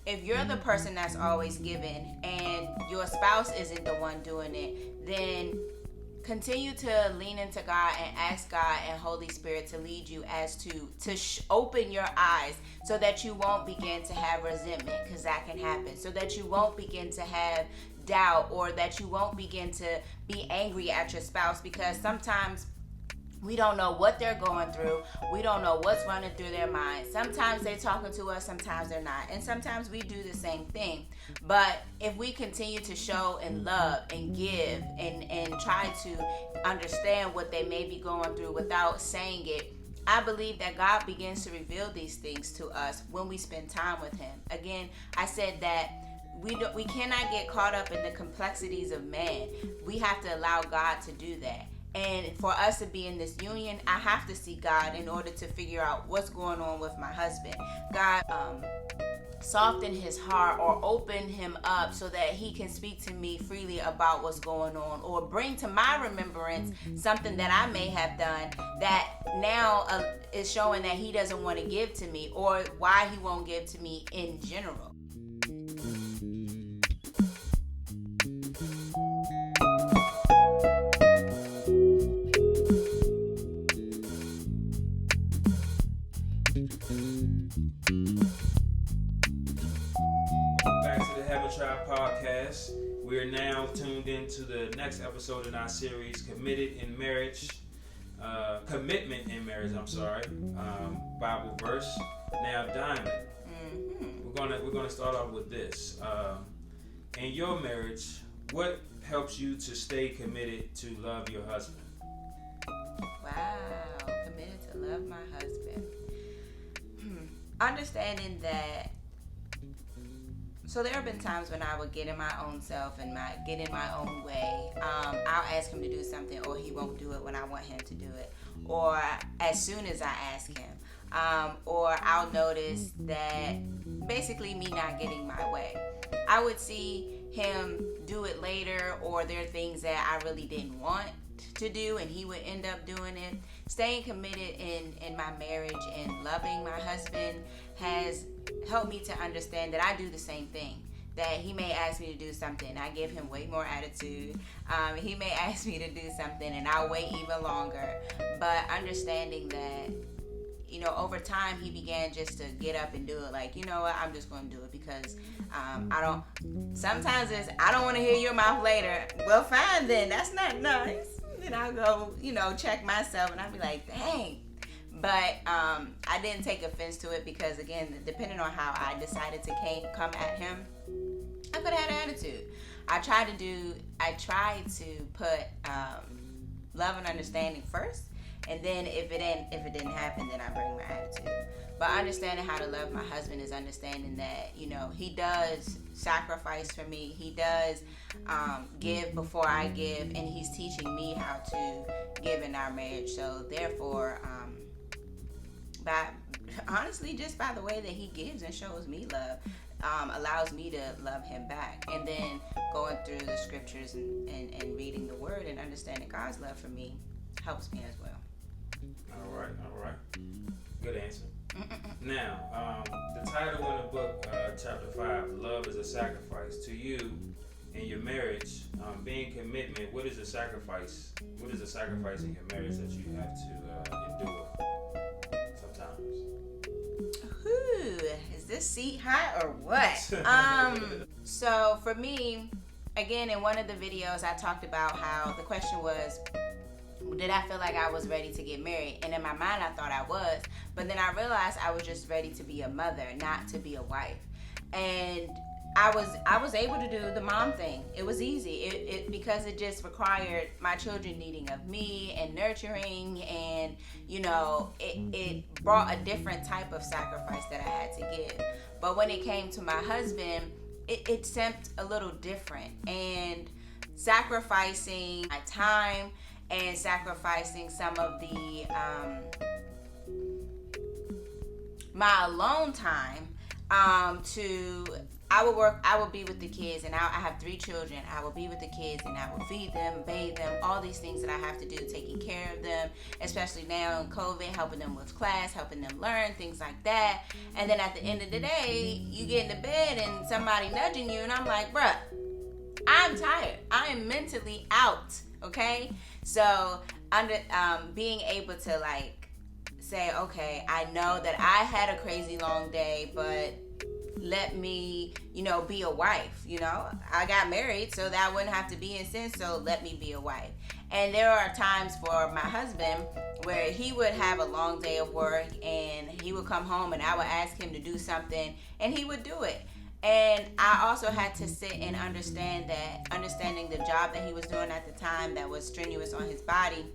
if you're the person that's always giving and your spouse isn't the one doing it, then continue to lean into God and ask God and Holy Spirit to lead you as to open your eyes so that you won't begin to have resentment, because that can happen, so that you won't begin to have doubt, or that you won't begin to be angry at your spouse, because sometimes we don't know what they're going through. We don't know what's running through their mind. Sometimes they're talking to us, sometimes they're not. And sometimes we do the same thing. But if we continue to show and love and give and try to understand what they may be going through without saying it, I believe that God begins to reveal these things to us when we spend time with Him. Again, I said that we cannot get caught up in the complexities of man. We have to allow God to do that. And for us to be in this union, I have to seek God in order to figure out what's going on with my husband. God, soften his heart or open him up so that he can speak to me freely about what's going on, or bring to my remembrance something that I may have done that now is showing that he doesn't want to give to me, or why he won't give to me in general. Back to the Have a Try podcast. We are now tuned into the next episode in our series, Commitment in Marriage. Bible verse. Now, Diamond, we're gonna start off with this. In your marriage, what helps you to stay committed to love your husband? Wow, committed to love my husband. Understanding that. So there have been times when I would get in my own self and get in my own way. I'll ask him to do something, or he won't do it when I want him to do it, or as soon as I ask him. Or I'll notice that basically me not getting my way. I would see him do it later, or there are things that I really didn't want to do and he would end up doing it. Staying committed in my marriage and loving my husband has helped me to understand that I do the same thing. That he may ask me to do something, I give him way more attitude. He may ask me to do something and I'll wait even longer. But understanding that, over time he began just to get up and do it. Like, you know what, I'm just going to do it because sometimes I don't want to hear your mouth later. Well, fine then, that's not nice. Then I'll go, check myself and I'll be like, dang. But I didn't take offense to it because, again, depending on how I decided to come at him, I could have had an attitude. I tried to put love and understanding first, and then if it didn't happen, then I bring my attitude. But understanding how to love my husband is understanding that, he does sacrifice for me. He does give before I give, and he's teaching me how to give in our marriage. So therefore, honestly, just by the way that he gives and shows me love, allows me to love him back. And then going through the scriptures and reading the word and understanding God's love for me helps me as well. All right. Good answer. Now, the title in the book, chapter 5, Love is a Sacrifice. To you, in your marriage, being commitment, what is a sacrifice? What is a sacrifice in your marriage that you have to endure sometimes? Is this seat hot or what? So for me, again, in one of the videos, I talked about how the question was, did I feel like I was ready to get married? And in my mind, I thought I was. But then I realized I was just ready to be a mother, not to be a wife. And I was able to do the mom thing. It was easy. Because it just required my children needing of me and nurturing, and it brought a different type of sacrifice that I had to give. But when it came to my husband, it seemed a little different, and sacrificing my time and sacrificing some of the my alone time to I would be with the kids, and I have 3 children. I will be with the kids, and I will feed them, bathe them, all these things that I have to do, taking care of them, especially now in COVID, helping them with class, helping them learn, things like that. And then at the end of the day, you get into bed and somebody nudging you, and I'm like, bruh, I'm tired. I am mentally out, okay? So being able to like say, okay, I know that I had a crazy long day, but let me, be a wife. I got married, so that wouldn't have to be in sin, so let me be a wife. And there are times for my husband where he would have a long day of work and he would come home and I would ask him to do something and he would do it. And I also had to sit and understanding the job that he was doing at the time that was strenuous on his body,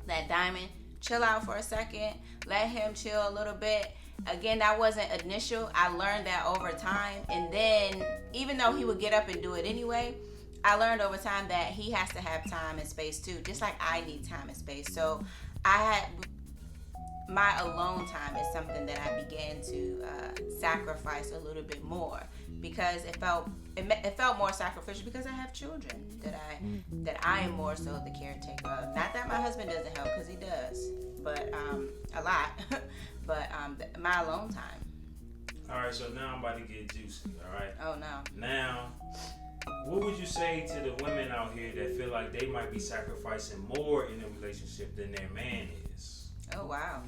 that Diamond, chill out for a second, let him chill a little bit. Again, that wasn't initial. I learned that over time. And then, even though he would get up and do it anyway, I learned over time that he has to have time and space too, just like I need time and space. So my alone time is something that I began to sacrifice a little bit more, because it felt more sacrificial because I have children that I am more so the caretaker of. Not that my husband doesn't help, because he does, but a lot. But my alone time. All right, so now I'm about to get juicy. All right. Oh no. Now, what would you say to the women out here that feel like they might be sacrificing more in a relationship than their man is? Oh wow.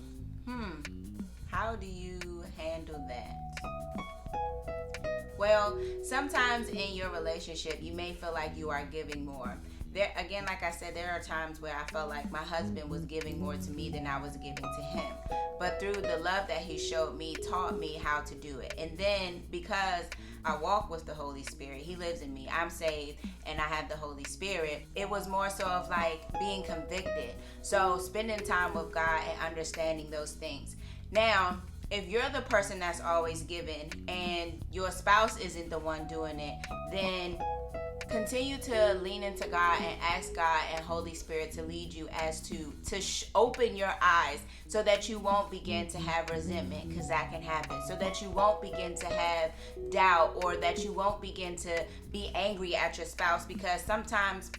How do you handle that? Well, sometimes in your relationship, you may feel like you are giving more. There, again, like I said, there are times where I felt like my husband was giving more to me than I was giving to him. But through the love that he showed me, taught me how to do it. And then because I walk with the Holy Spirit, he lives in me, I'm saved, and I have the Holy Spirit, it was more so of like being convicted. So spending time with God and understanding those things. Now, if you're the person that's always giving and your spouse isn't the one doing it, then continue to lean into God and ask God and Holy Spirit to lead you as to open your eyes so that you won't begin to have resentment, because that can happen. So that you won't begin to have doubt, or that you won't begin to be angry at your spouse, because sometimes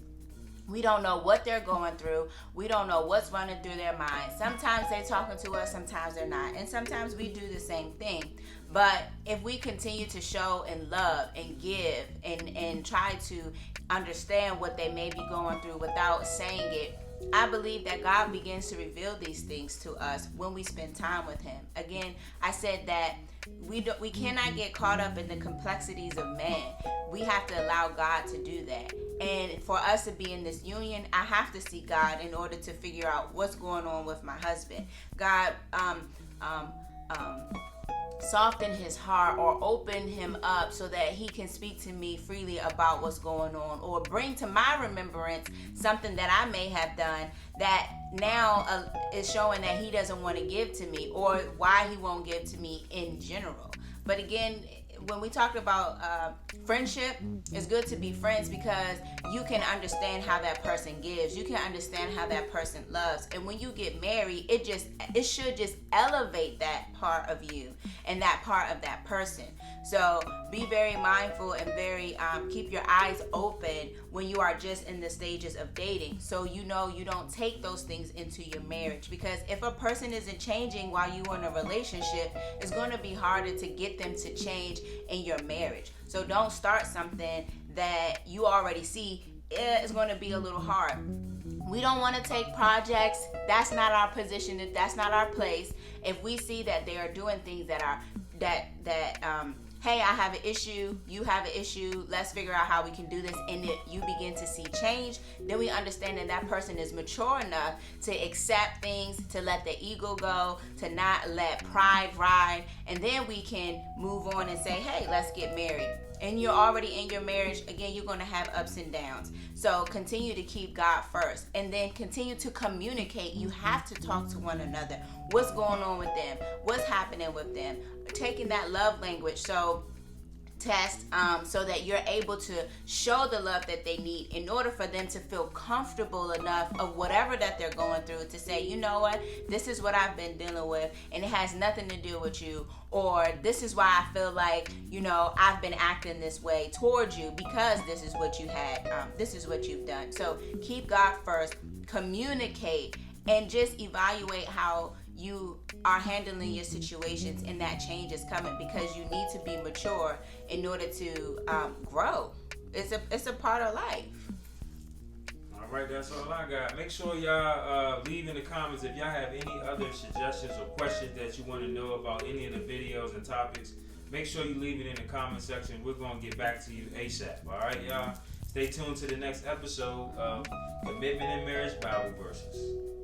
we don't know what they're going through. We don't know what's running through their mind. Sometimes they're talking to us, sometimes they're not. And sometimes we do the same thing. But if we continue to show and love and give and try to understand what they may be going through without saying it, I believe that God begins to reveal these things to us when we spend time with him. Again, I said that we cannot get caught up in the complexities of man. We have to allow God to do that. And for us to be in this union, I have to seek God in order to figure out what's going on with my husband. God, soften his heart or open him up so that he can speak to me freely about what's going on, or bring to my remembrance something that I may have done that now is showing that he doesn't want to give to me, or why he won't give to me in general. But again, when we talk about friendship, it's good to be friends because you can understand how that person gives. You can understand how that person loves. And when you get married, it should just elevate that part of you and that part of that person. So be very mindful and very keep your eyes open when you are just in the stages of dating, so you don't take those things into your marriage. Because if a person isn't changing while you're in a relationship, it's going to be harder to get them to change in your marriage. So don't start something that you already see is going to be a little hard. We don't want to take projects. That's not our position. That's not our place. If we see that they are doing things that are hey, I have an issue, you have an issue, let's figure out how we can do this, and if you begin to see change, then we understand that person is mature enough to accept things, to let the ego go, to not let pride ride, and then we can move on and say, hey, let's get married. And you're already in your marriage, again, you're going to have ups and downs. So continue to keep God first, and then continue to communicate. You have to talk to one another. What's going on with them? What's happening with them? Taking that love language. So test, so that you're able to show the love that they need in order for them to feel comfortable enough of whatever that they're going through to say, you know what, this is what I've been dealing with and it has nothing to do with you, or this is why I feel like, you know, I've been acting this way towards you because this is what you had, this is what you've done. So keep God first, communicate, and just evaluate how you are handling your situations, and that change is coming because you need to be mature in order to grow. It's a part of life. All right, that's all I got. Make sure y'all leave in the comments if y'all have any other suggestions or questions that you want to know about any of the videos and topics. Make sure you leave it in the comment section. We're going to get back to you ASAP. All right, y'all? Stay tuned to the next episode of Commitment in Marriage Bible Verses.